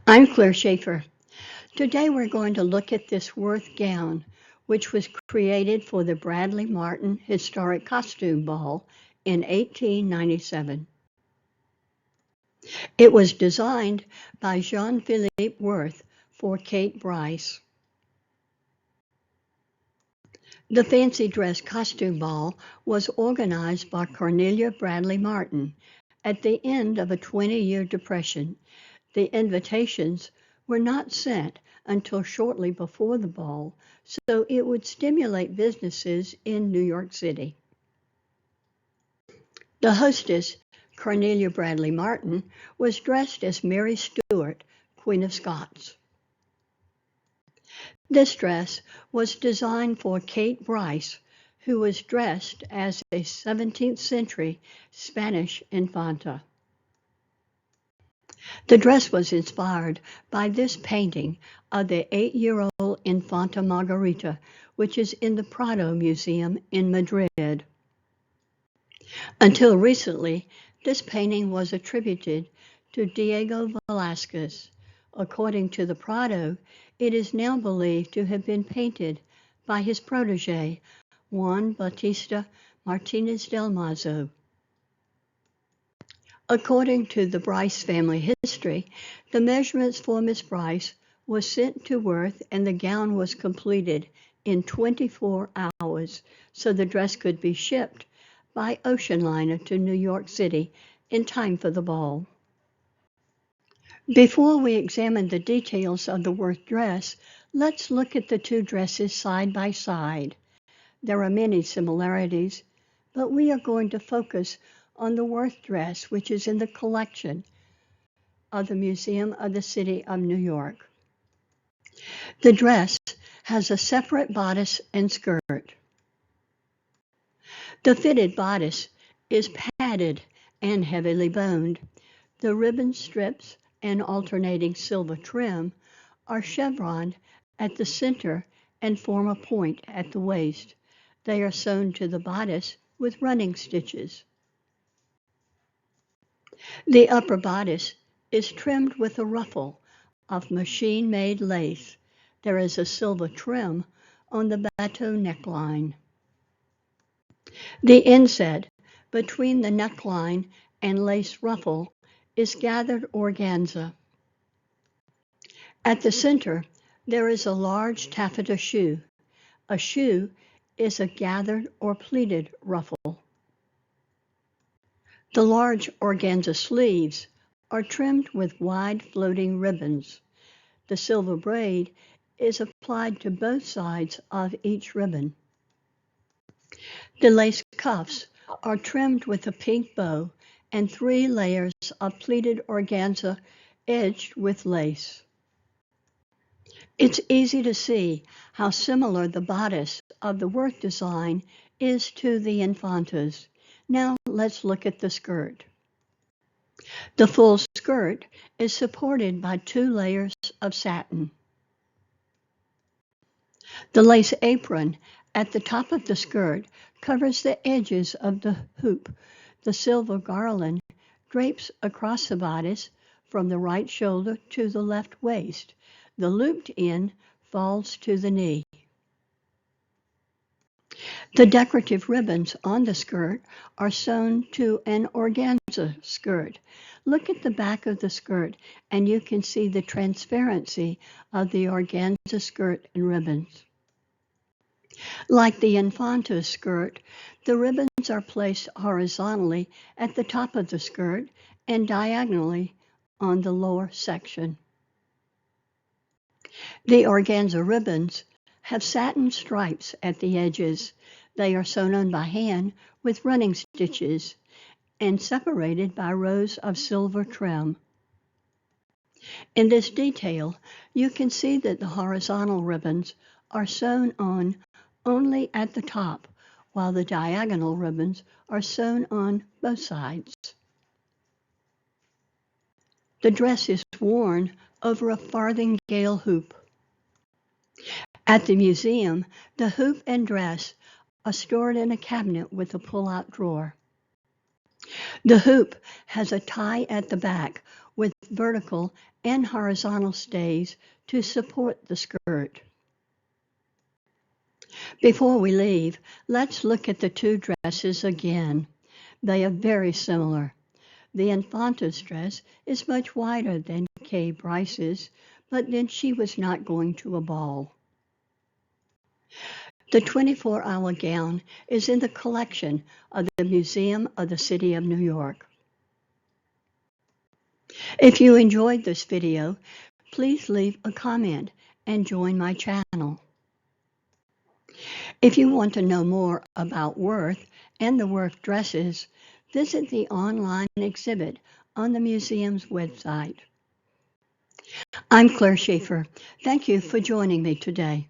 I'm Claire Shaeffer. Today we're going to look at this Worth gown, which was created for the Bradley Martin Historic Costume Ball in 1897. It was designed by Jean Phillipe Worth for Kate Brice. The fancy dress costume ball was organized by Cornelia Bradley Martin at the end of a 20-year depression. The invitations were not sent until shortly before the ball, so it would stimulate businesses in New York City. The hostess, Cornelia Bradley Martin, was dressed as Mary Stuart, Queen of Scots. This dress was designed for Kate Brice, who was dressed as a 17th century Spanish Infanta. The dress was inspired by this painting of the 8-year-old Infanta Margarita, which is in the Prado Museum in Madrid. Until recently, this painting was attributed to Diego Velázquez. According to the Prado, it is now believed to have been painted by his protege, Juan Bautista Martínez del Mazo. According to the Brice family history, the measurements for Miss Brice was sent to Worth and the gown was completed in 24 hours, so the dress could be shipped by ocean liner to New York City in time for the ball. Before we examine the details of the Worth dress, let's look at the two dresses side by side. There are many similarities, but we are going to focus on the Worth dress, which is in the collection of the Museum of the City of New York. The dress has a separate bodice and skirt. The fitted bodice is padded and heavily boned. The ribbon strips and alternating silver trim are chevroned at the center and form a point at the waist. They are sewn to the bodice with running stitches. The upper bodice is trimmed with a ruffle of machine-made lace. There is a silver trim on the bateau neckline. The inset between the neckline and lace ruffle is gathered organza. At the center, there is a large taffeta shoe. A shoe is a gathered or pleated ruffle. The large organza sleeves are trimmed with wide floating ribbons. The silver braid is applied to both sides of each ribbon. The lace cuffs are trimmed with a pink bow and 3 layers of pleated organza edged with lace. It's easy to see how similar the bodice of the Worth design is to the Infanta's. Now let's look at the skirt. The full skirt is supported by 2 layers of satin. The lace apron at the top of the skirt covers the edges of the hoop. The silver garland drapes across the bodice from the right shoulder to the left waist. The looped end falls to the knee. The decorative ribbons on the skirt are sewn to an organza skirt. Look at the back of the skirt and you can see the transparency of the organza skirt and ribbons. Like the Infanta's skirt, the ribbons are placed horizontally at the top of the skirt and diagonally on the lower section. The organza ribbons have satin stripes at the edges. They are sewn on by hand with running stitches and separated by rows of silver trim. In this detail, you can see that the horizontal ribbons are sewn on only at the top, while the diagonal ribbons are sewn on both sides. The dress is worn over a farthingale hoop. At the museum, the hoop and dress are stored in a cabinet with a pull-out drawer. The hoop has a tie at the back with vertical and horizontal stays to support the skirt. Before we leave, let's look at the two dresses again. They are very similar. The Infanta's dress is much wider than Kate Brice's, but then she was not going to a ball. The 24-hour gown is in the collection of the Museum of the City of New York. If you enjoyed this video, please leave a comment and join my channel. If you want to know more about Worth and the Worth dresses, visit the online exhibit on the museum's website. I'm Claire Shaeffer. Thank you for joining me today.